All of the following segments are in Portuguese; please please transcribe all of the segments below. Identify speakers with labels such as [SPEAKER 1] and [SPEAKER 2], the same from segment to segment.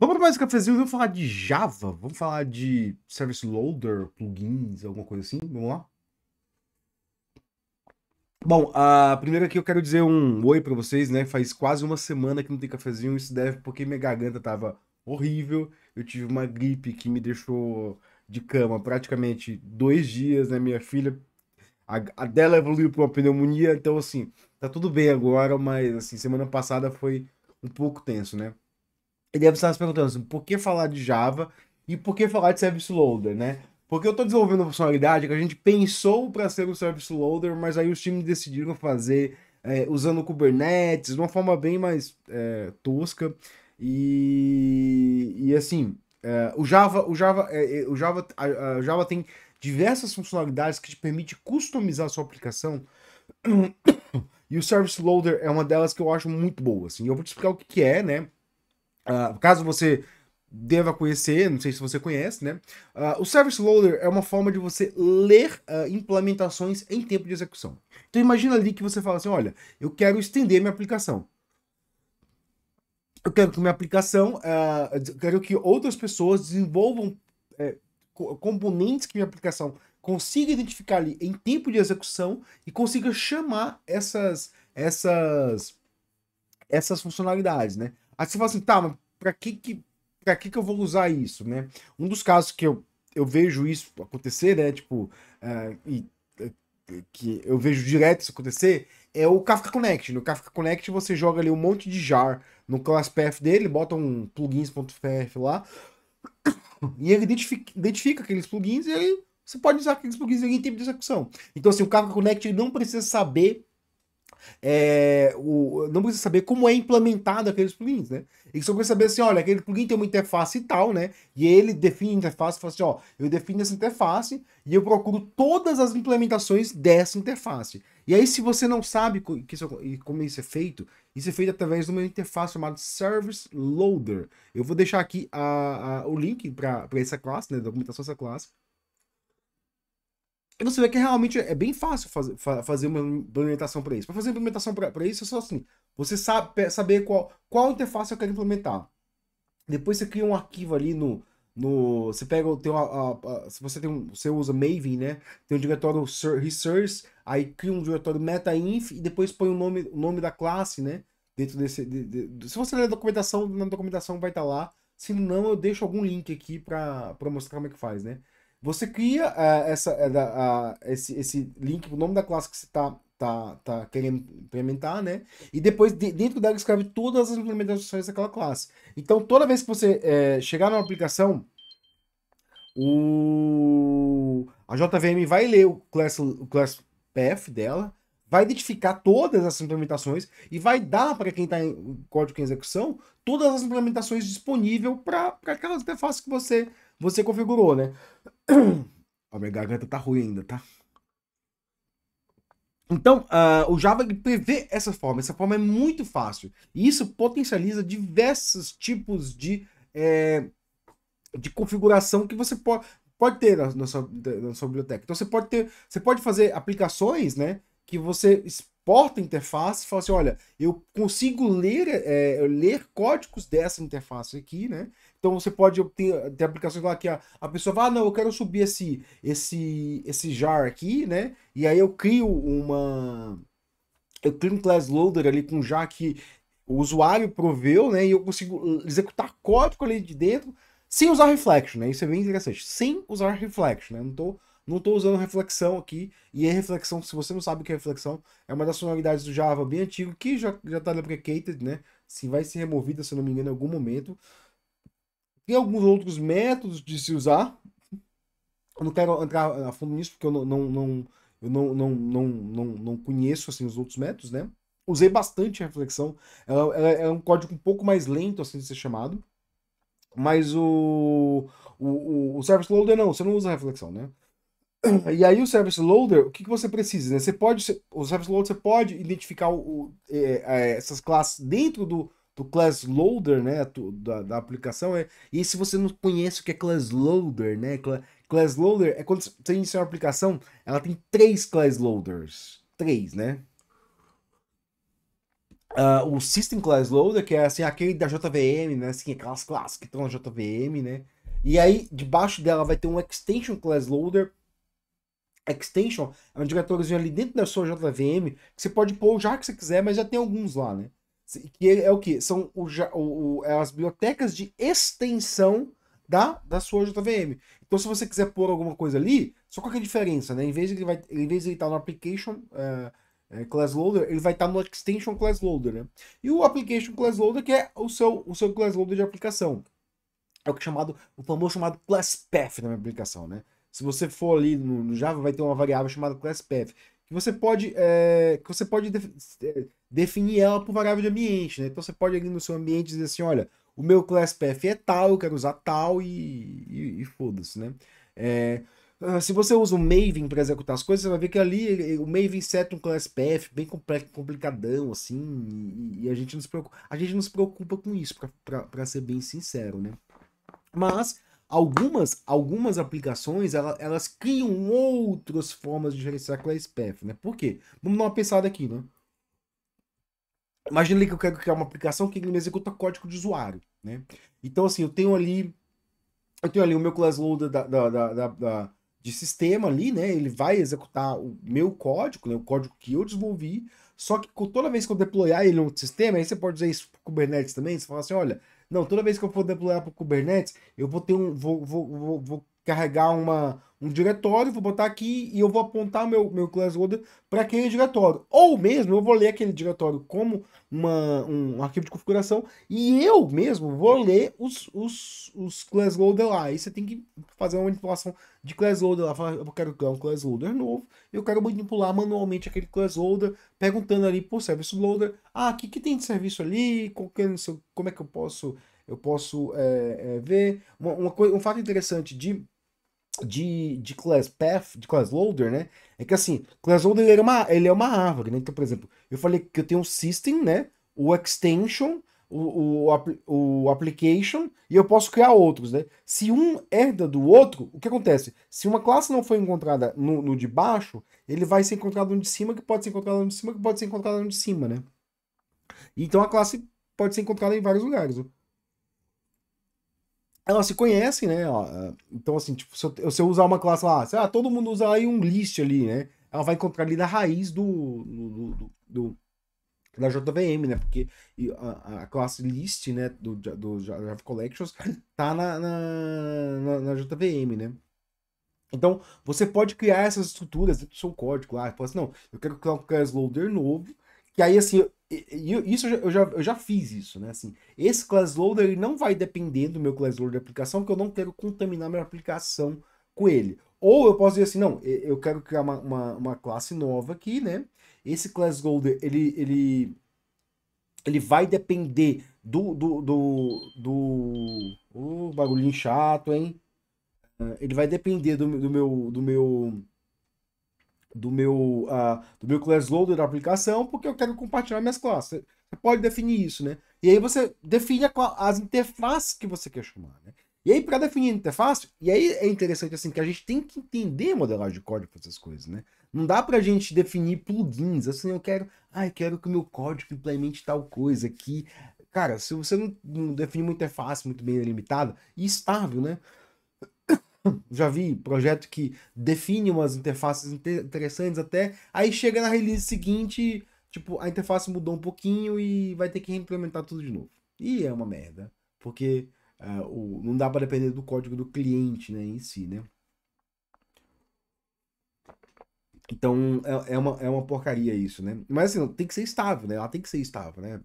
[SPEAKER 1] Vamos para mais um cafezinho, vamos falar de Java, vamos falar de Service Loader, plugins, alguma coisa assim, vamos lá? Bom, primeiro aqui eu quero dizer um oi para vocês, né? Faz quase uma semana que não tem cafezinho, isso deve porque minha garganta tava horrível, eu tive uma gripe que me deixou de cama praticamente 2 dias, né? Minha filha, a dela evoluiu para uma pneumonia, então assim, tá tudo bem agora, mas assim, semana passada foi um pouco tenso, né? E deve estar se perguntando assim, por que falar de Java e por que falar de Service Loader, né? Porque eu estou desenvolvendo uma funcionalidade que a gente pensou para ser um Service Loader, mas aí os times decidiram fazer usando o Kubernetes de uma forma bem mais tosca. E assim, o Java tem diversas funcionalidades que te permite customizar a sua aplicação. E o Service Loader é uma delas que eu acho muito boa. Assim. Eu vou te explicar o que que é, né? Caso você deva conhecer, não sei se você conhece, né? O Service Loader é uma forma de você ler implementações em tempo de execução. Então imagina ali que você fala assim, olha, eu quero estender minha aplicação. Eu quero que minha aplicação, eu quero que outras pessoas desenvolvam componentes que minha aplicação consiga identificar ali em tempo de execução e consiga chamar essas funcionalidades, né? Aí você fala assim, tá, mas para que eu vou usar isso, né? Um dos casos que eu vejo isso acontecer, né? Tipo, que eu vejo direto isso acontecer é o Kafka Connect. No Kafka Connect você joga ali um monte de jar no class path dele, bota um plugins.pf lá e ele identifica aqueles plugins e aí você pode usar aqueles plugins em tempo de execução. Então, assim, o Kafka Connect ele não precisa saber não precisa saber como é implementado aqueles plugins, né? Ele só precisa saber assim, olha, aquele plugin tem uma interface e tal, né? E ele define a interface e fala assim, ó, eu defino essa interface e eu procuro todas as implementações dessa interface. E aí, se você não sabe como isso é feito através de uma interface chamada Service Loader. Eu vou deixar aqui o link para essa classe, né? Documentação dessa classe. E você vê que realmente é bem fácil fazer uma implementação para isso. Para fazer uma implementação para isso é só assim: você saber qual interface eu quero implementar. Depois você cria um arquivo ali você pega o teu. Se você você usa Maven, né? Tem um diretório resource, aí cria um diretório metainf e depois põe o nome da classe, né? Dentro se você ler a documentação, na documentação vai estar lá. Se não, eu deixo algum link aqui para mostrar como é que faz, né? Você cria esse link, o nome da classe que você tá querendo implementar, né? E depois, dentro dela, escreve todas as implementações daquela classe. Então, toda vez que você chegar numa aplicação, a JVM vai ler o class path dela, vai identificar todas as implementações e vai dar para quem está em código em execução todas as implementações disponíveis para aquelas interfaces que você configurou, né? A minha garganta tá ruim ainda, tá? Então, o Java ele prevê essa forma é muito fácil. E isso potencializa diversos tipos de configuração que você pode ter na sua biblioteca. Então você pode fazer aplicações, né, que você exporta a interface e fala assim, olha, eu consigo ler códigos dessa interface aqui, né? Então você pode ter aplicações lá que a pessoa fala, não, eu quero subir esse jar aqui, né? E aí eu crio um class loader ali com jar que o usuário proveu, né? E eu consigo executar código ali de dentro sem usar reflection, né? Isso é bem interessante. Sem usar reflection, né? Não tô usando reflexão aqui. E a reflexão, se você não sabe o que é reflexão, é uma das funcionalidades do Java bem antigo que já tá deprecated, né? Se vai ser removida, se eu não me engano, em algum momento. Tem alguns outros métodos de se usar. Eu não quero entrar a fundo nisso, porque eu não conheço assim, os outros métodos, né? Usei bastante a reflexão. Ela é um código um pouco mais lento assim, de ser chamado. Mas o Service Loader não, você não usa reflexão, né? E aí o Service Loader, o que você precisa, né? O Service Loader você pode identificar essas classes dentro do Class Loader, né? Da aplicação. E se você não conhece o que é Class Loader, né? Class Loader é quando você inicia uma aplicação, ela tem três Class Loaders. Três, né? o System Class Loader, que é assim, aquele da JVM, né? Assim, aquelas classes que estão na JVM, né? E aí, debaixo dela vai ter um Extension Class Loader. Extension é um diretório ali dentro da sua JVM que você pode pôr já que você quiser, mas já tem alguns lá, né? Que é o que? São as bibliotecas de extensão da sua JVM. Então, se você quiser pôr alguma coisa ali, só qual que é a diferença, né? Em vez de ele estar no Application Class Loader, ele vai estar no Extension Class Loader, né? E o Application Class Loader, que é o seu Class Loader de aplicação. É o que é chamado, o famoso chamado class path na minha aplicação, né? Se você for ali no Java, vai ter uma variável chamada class path, que você pode definir ela por variável de ambiente, né? Então você pode ali no seu ambiente dizer assim, olha, o meu class path é tal, eu quero usar tal e foda-se, né? Se você usa o Maven para executar as coisas, você vai ver que ali o Maven seta um class path bem complicadão, assim, e a gente não se preocupa com isso, para ser bem sincero, né? Mas algumas aplicações elas criam outras formas de gerenciar class path, né? Por quê? Vamos dar uma pensada aqui, né? Imagina ali que eu quero criar uma aplicação que me executa código de usuário, né? Então, assim, eu tenho ali o meu class loader de sistema ali, né? Ele vai executar o meu código, né? O código que eu desenvolvi. Só que toda vez que eu deployar ele no sistema, aí você pode dizer isso para o Kubernetes também. Você fala assim, olha, não, toda vez que eu for deployar para o Kubernetes, eu vou ter vou carregar um diretório, vou botar aqui e eu vou apontar meu class loader para aquele diretório. Ou mesmo eu vou ler aquele diretório como um arquivo de configuração e eu mesmo vou ler os class loader lá. Aí você tem que fazer uma manipulação de class loader lá. Falar, eu quero criar um class loader novo. Eu quero manipular manualmente aquele class loader, perguntando ali por service loader. Ah, o que tem de serviço ali? Como é que eu posso ver? Um fato interessante de class path, de class loader, né? É que assim, class loader ele é uma árvore, né? Então, por exemplo, eu falei que eu tenho o system, né? O extension, o application, e eu posso criar outros, né? Se um herda do outro, o que acontece? Se uma classe não foi encontrada no de baixo, ele vai ser encontrado no de cima, que pode ser encontrado no de cima, que pode ser encontrado no de cima, né? Então a classe pode ser encontrada em vários lugares. Elas se conhecem, né? Então, assim, tipo, se eu usar uma classe lá, sei lá, todo mundo usa aí um list ali, né? Ela vai encontrar ali na raiz da JVM, né? Porque a classe list, né, do Java Collections tá na JVM, né? Então, você pode criar essas estruturas dentro do seu código lá. Fala assim, não, eu quero criar um class loader novo, que aí, assim, isso eu já fiz isso, né? Assim, esse class loader ele não vai depender do meu class loader de aplicação, porque eu não quero contaminar minha aplicação com ele. Ou eu posso dizer assim, não, eu quero criar uma classe nova aqui, né? Esse class loader, ele vai depender barulhinho chato, hein? Ele vai depender do meu class loader da aplicação, porque eu quero compartilhar minhas classes. Você pode definir isso, né? E aí você define as interfaces que você quer chamar, né? E aí, para definir a interface, e aí é interessante assim que a gente tem que entender modelagem de código para essas coisas, né? Não dá pra gente definir plugins, assim, eu quero que o meu código implemente tal coisa aqui. Cara, se você não definir uma interface muito bem delimitada e estável, né? Já vi projeto que define umas interfaces interessantes até, aí chega na release seguinte, tipo, a interface mudou um pouquinho e vai ter que reimplementar tudo de novo. E é uma merda, porque não dá para depender do código do cliente, né, em si, né? Então é uma porcaria isso, né? Mas assim, tem que ser estável, né? Ela tem que ser estável, né?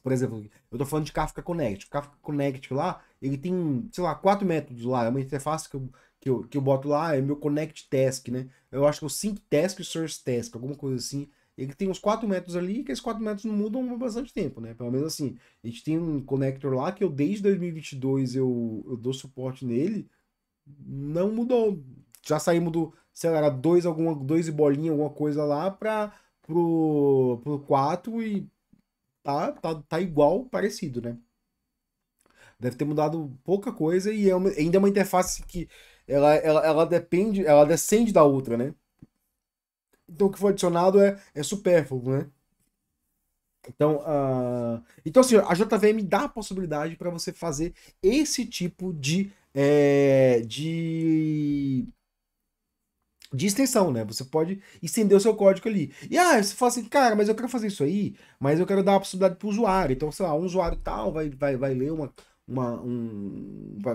[SPEAKER 1] Por exemplo, eu tô falando de Kafka Connect. O Kafka Connect lá, ele tem, sei lá, 4 métodos lá. É uma interface que eu boto lá, é meu Connect Task, né? Eu acho que é o Sync Task e Source Task, alguma coisa assim. Ele tem uns 4 métodos ali, que esses 4 métodos não mudam há bastante tempo, né? Pelo menos assim, a gente tem um connector lá que eu, desde 2022, eu dou suporte nele, não mudou. Já saímos sei lá, era dois e bolinha, alguma coisa lá, pro 4 e tá igual, parecido, né? Deve ter mudado pouca coisa e ainda é uma interface que ela depende, ela descende da outra, né? Então o que foi adicionado é supérfluo, né? Então, então assim, a JVM dá a possibilidade para você fazer esse tipo de extensão, né? Você pode estender o seu código ali. E você fala assim, cara, mas eu quero fazer isso aí, mas eu quero dar a possibilidade para o usuário. Então, sei lá, um usuário tal vai ler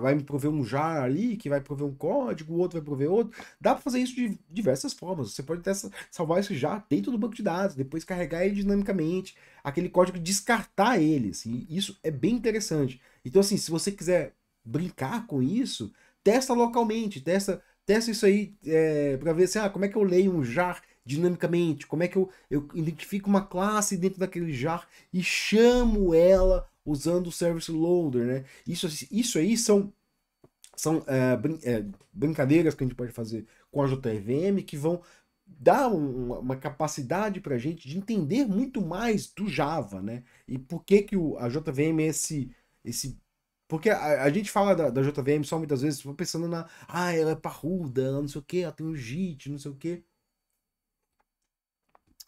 [SPEAKER 1] vai me prover um jar ali, que vai prover um código, o outro vai prover outro. Dá para fazer isso de diversas formas. Você pode até salvar esse jar dentro do banco de dados, depois carregar ele dinamicamente, aquele código descartar ele. Assim, isso é bem interessante. Então, assim, se você quiser brincar com isso, testa localmente, testa isso aí para ver assim, como é que eu leio um jar dinamicamente, como é que eu identifico uma classe dentro daquele jar e chamo ela usando o service loader, né? Isso aí são brincadeiras que a gente pode fazer com a JVM que vão dar uma capacidade para a gente de entender muito mais do Java, né? E por que que a JVM é esse porque a gente fala da JVM só muitas vezes pensando ela é parruda, ela não sei o que, ela tem um JIT, não sei o que.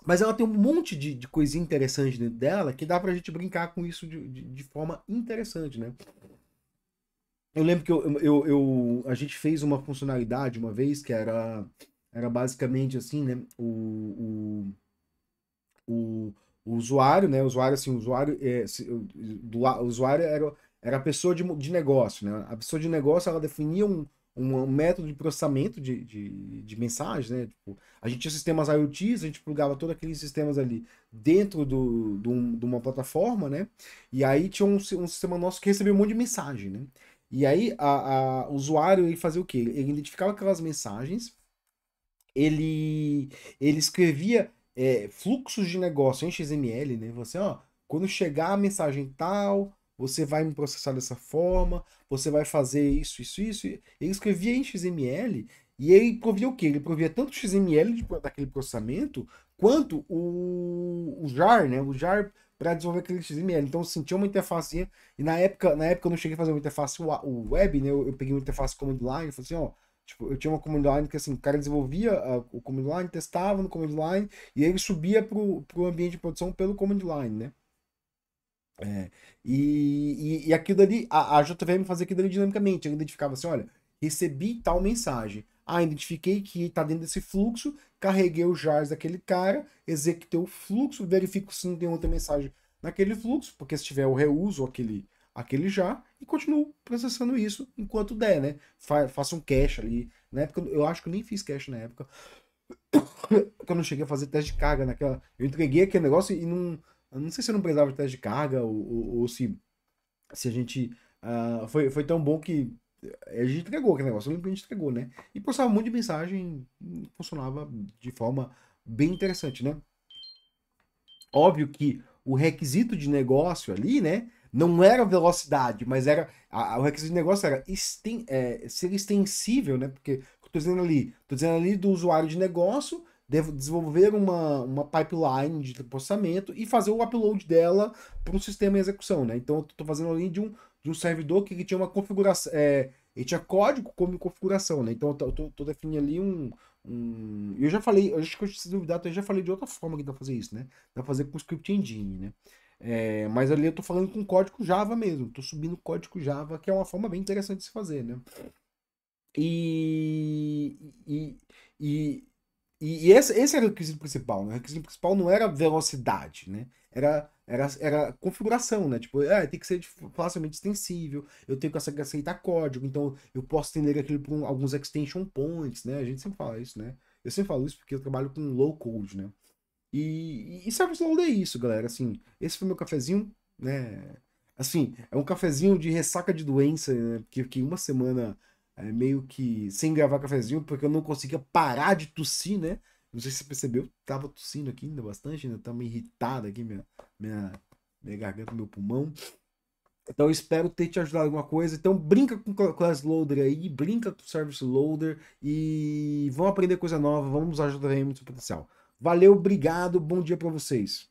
[SPEAKER 1] Mas ela tem um monte de coisinha interessante dentro dela que dá pra gente brincar com isso de forma interessante, né? Eu lembro que a gente fez uma funcionalidade uma vez que era basicamente assim, né? O usuário, né? O usuário, assim, o usuário, o usuário era a pessoa de negócio, né? A pessoa de negócio, ela definia um método de processamento de mensagens, né? Tipo, a gente tinha sistemas IoTs, a gente plugava todos aqueles sistemas ali dentro de uma plataforma, né? E aí tinha um sistema nosso que recebia um monte de mensagem, né? E aí o usuário, ele fazia o quê? Ele identificava aquelas mensagens, ele, ele escrevia fluxos de negócio em XML, né? Você, quando chegar a mensagem tal, você vai me processar dessa forma, você vai fazer isso, isso, isso. Ele escrevia em XML e ele provia o quê? Ele provia tanto o XML daquele processamento, quanto o jar, né? O jar para desenvolver aquele XML. Então, assim, tinha uma interface. E na época eu não cheguei a fazer uma interface web, né? Eu peguei uma interface command line e falei assim, tipo, eu tinha uma command line que assim, o cara desenvolvia o command line, testava no command line e ele subia pro ambiente de produção pelo command line, né? É, e aquilo ali, a JVM fazia aquilo ali dinamicamente. Ele identificava assim: olha, recebi tal mensagem. Identifiquei que está dentro desse fluxo, carreguei os jars daquele cara, executei o fluxo, verifico se não tem outra mensagem naquele fluxo, porque se tiver eu reuso aquele jar e continuo processando isso enquanto der, né? Faço um cache ali. Na época, eu acho que eu nem fiz cache na época, porque eu não cheguei a fazer teste de carga naquela. Eu entreguei aquele negócio e não. Eu não sei se eu não precisava de teste de carga ou se a gente. Foi tão bom que a gente entregou aquele negócio. Eu lembro que a gente entregou, né? E postava um monte de mensagem, funcionava de forma bem interessante, né? Óbvio que o requisito de negócio ali, né? Não era velocidade, mas era. O requisito de negócio era ser extensível, né? Porque tô dizendo ali do usuário de negócio, devo desenvolver uma pipeline de processamento e fazer o upload dela para um sistema em execução, né? Então eu tô fazendo ali de um servidor que tinha uma configuração. Ele tinha código como configuração, né? Então eu tô definindo ali eu já falei, eu acho que eu te duvidar, eu já falei de outra forma que dá pra fazer isso, né? Dá pra fazer com script engine, né? Mas ali eu tô falando com código Java mesmo, tô subindo código Java, que é uma forma bem interessante de se fazer, né? E, e, e, e esse era o requisito principal, né? O requisito principal não era velocidade, né? Era configuração, né? Tipo, tem que ser facilmente extensível, eu tenho que aceitar código, então eu posso estender aquilo por alguns extension points, né? A gente sempre fala isso, né? Eu sempre falo isso porque eu trabalho com low code, né? E service load é isso, galera. Assim, esse foi meu cafezinho, né? Assim, é um cafezinho de ressaca de doença, né? Porque eu fiquei uma semana meio que sem gravar cafezinho, porque eu não conseguia parar de tossir, né? Não sei se você percebeu, tava tossindo aqui ainda bastante, ainda tá meio irritada aqui minha, minha garganta, meu pulmão. Então eu espero ter te ajudado em alguma coisa. Então brinca com o Class Loader aí, brinca com o Service Loader e vamos aprender coisa nova, vamos ajudar aí muito potencial. Valeu, obrigado, bom dia para vocês.